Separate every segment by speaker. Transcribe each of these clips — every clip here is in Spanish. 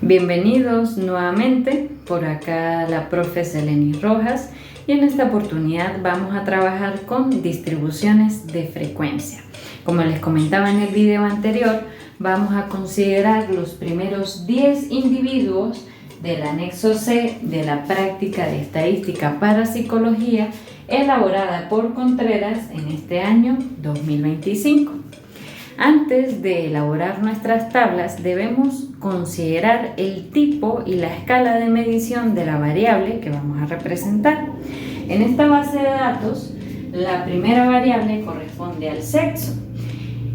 Speaker 1: Bienvenidos nuevamente, por acá la profe Seleni Rojas, y en esta oportunidad vamos a trabajar con distribuciones de frecuencia. Como les comentaba en el video anterior, vamos a considerar los primeros 10 individuos del anexo C de la práctica de estadística para psicología elaborada por Contreras en este año 2025. Antes de elaborar nuestras tablas, debemos considerar el tipo y la escala de medición de la variable que vamos a representar. En esta base de datos, la primera variable corresponde al sexo.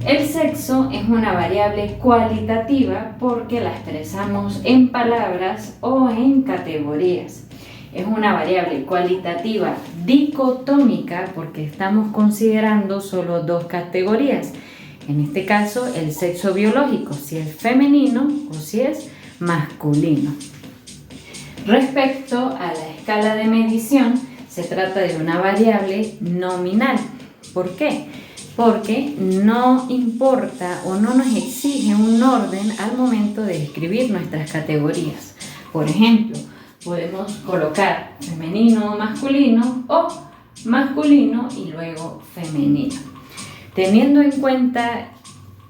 Speaker 1: El sexo es una variable cualitativa porque la expresamos en palabras o en categorías. Es una variable cualitativa dicotómica porque estamos considerando solo dos categorías. En este caso, el sexo biológico, si es femenino o si es masculino. Respecto a la escala de medición, se trata de una variable nominal. ¿Por qué? Porque no importa o no nos exige un orden al momento de escribir nuestras categorías. Por ejemplo, podemos colocar femenino o masculino o masculino y luego femenino. Teniendo en cuenta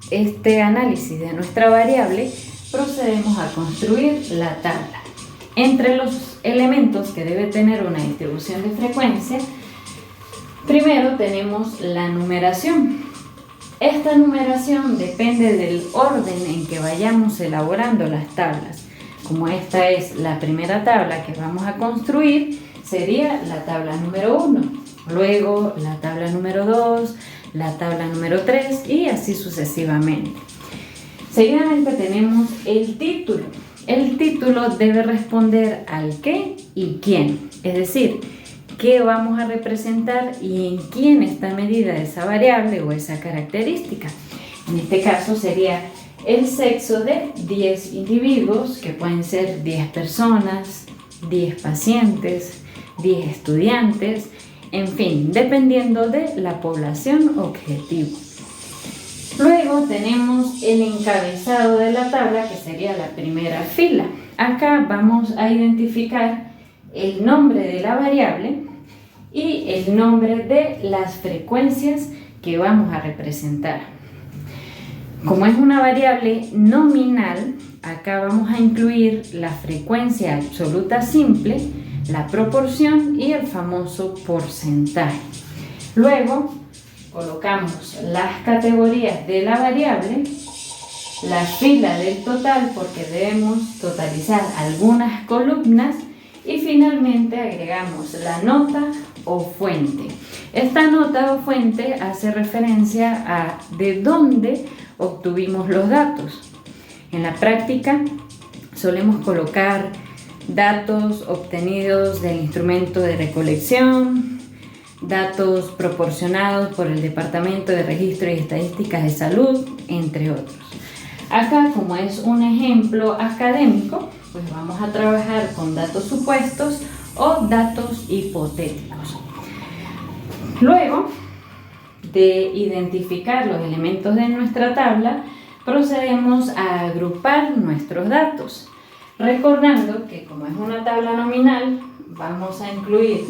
Speaker 1: este análisis de nuestra variable, procedemos a construir la tabla. Entre los elementos que debe tener una distribución de frecuencia, primero tenemos la numeración. Esta numeración depende del orden en que vayamos elaborando las tablas. Como esta es la primera tabla que vamos a construir, sería la tabla número 1, luego la tabla número 2, la tabla número 3 y así sucesivamente. Seguidamente tenemos el título. El título debe responder al qué y quién, es decir, qué vamos a representar y en quién está medida esa variable o esa característica. En este caso sería el sexo de 10 individuos, que pueden ser 10 personas, 10 pacientes, 10 estudiantes, en fin, dependiendo de la población objetivo. Luego tenemos el encabezado de la tabla, que sería la primera fila. Acá vamos a identificar el nombre de la variable y el nombre de las frecuencias que vamos a representar. Como es una variable nominal, acá vamos a incluir la frecuencia absoluta simple, la proporción y el famoso porcentaje. Luego colocamos las categorías de la variable, la fila del total porque debemos totalizar algunas columnas y finalmente agregamos la nota o fuente. Esta nota o fuente hace referencia a de dónde obtuvimos los datos. En la práctica solemos colocar datos obtenidos del instrumento de recolección, datos proporcionados por el Departamento de Registro y Estadísticas de Salud, entre otros. Acá, como es un ejemplo académico, pues vamos a trabajar con datos supuestos o datos hipotéticos. Luego de identificar los elementos de nuestra tabla, procedemos a agrupar nuestros datos. Recordando que como es una tabla nominal, vamos a incluir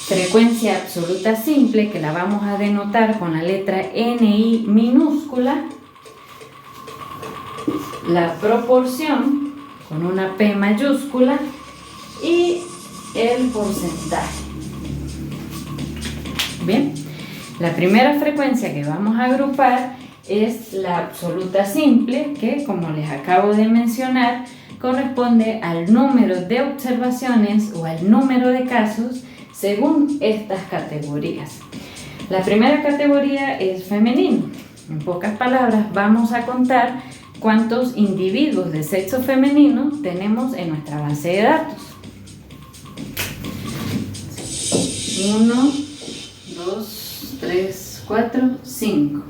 Speaker 1: frecuencia absoluta simple, que la vamos a denotar con la letra NI minúscula, la proporción con una P mayúscula y el porcentaje. Bien, la primera frecuencia que vamos a agrupar es la absoluta simple, que como les acabo de mencionar, corresponde al número de observaciones o al número de casos según estas categorías. La primera categoría es femenino. En pocas palabras, vamos a contar cuántos individuos de sexo femenino tenemos en nuestra base de datos. 1, 2, 3, 4, 5.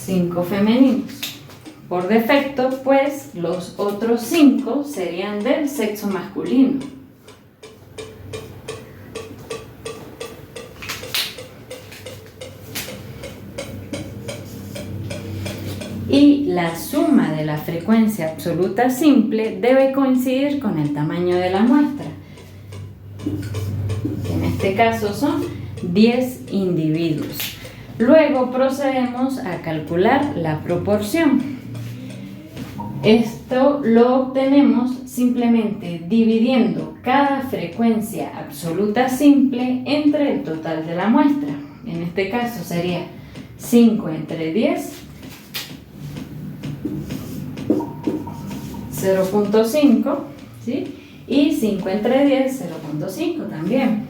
Speaker 1: 5 femeninos. Por defecto, pues, los otros 5 serían del sexo masculino. Y la suma de la frecuencia absoluta simple debe coincidir con el tamaño de la muestra. En este caso son 10 individuos. Luego procedemos a calcular la proporción. Esto lo obtenemos simplemente dividiendo cada frecuencia absoluta simple entre el total de la muestra. En este caso sería 5 entre 10, 0.5, ¿sí? Y 5 entre 10, 0.5 también,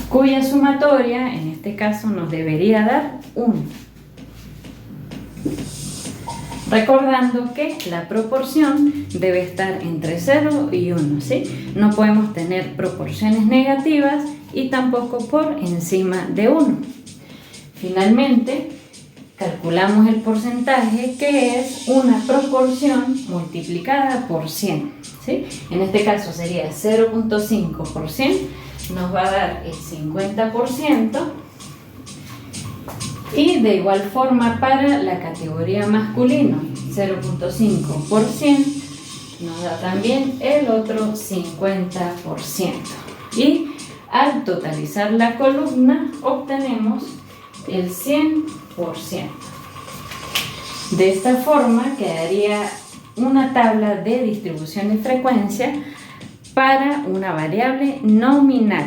Speaker 1: cuya sumatoria en este caso nos debería dar 1. Recordando que la proporción debe estar entre 0 y 1, ¿sí? No podemos tener proporciones negativas y tampoco por encima de 1. Finalmente, calculamos el porcentaje, que es una proporción multiplicada por 100, ¿sí? En este caso sería 0.5 por 100, nos va a dar el 50%. Y de igual forma para la categoría masculino, 0.5 por 100 nos da también el otro 50%. Y al totalizar la columna obtenemos el 100%. De esta forma quedaría una tabla de distribución de frecuencia para una variable nominal,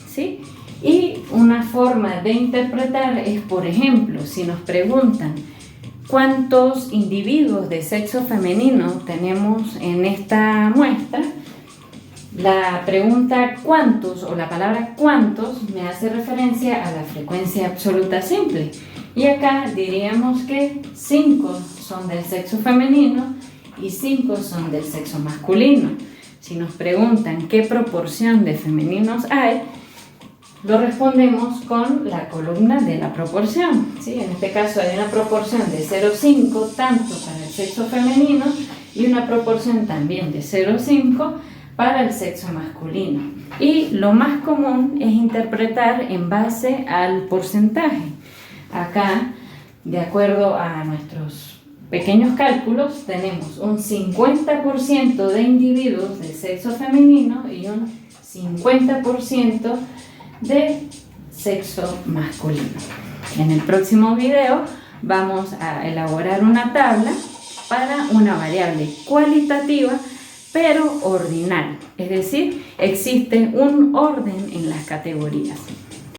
Speaker 1: ¿sí? Y una forma de interpretar es, por ejemplo, si nos preguntan cuántos individuos de sexo femenino tenemos en esta muestra, la pregunta cuántos o la palabra cuántos me hace referencia a la frecuencia absoluta simple. Y acá diríamos que 5 son del sexo femenino y 5 son del sexo masculino. Si nos preguntan qué proporción de femeninos hay, lo respondemos con la columna de la proporción, ¿sí? En este caso hay una proporción de 0,5 tanto para el sexo femenino y una proporción también de 0,5 para el sexo masculino. Y lo más común es interpretar en base al porcentaje. Acá, de acuerdo a nuestros pequeños cálculos, tenemos un 50% de individuos de sexo femenino y un 50% de sexo masculino. En el próximo video vamos a elaborar una tabla para una variable cualitativa pero ordinal, es decir, existe un orden en las categorías.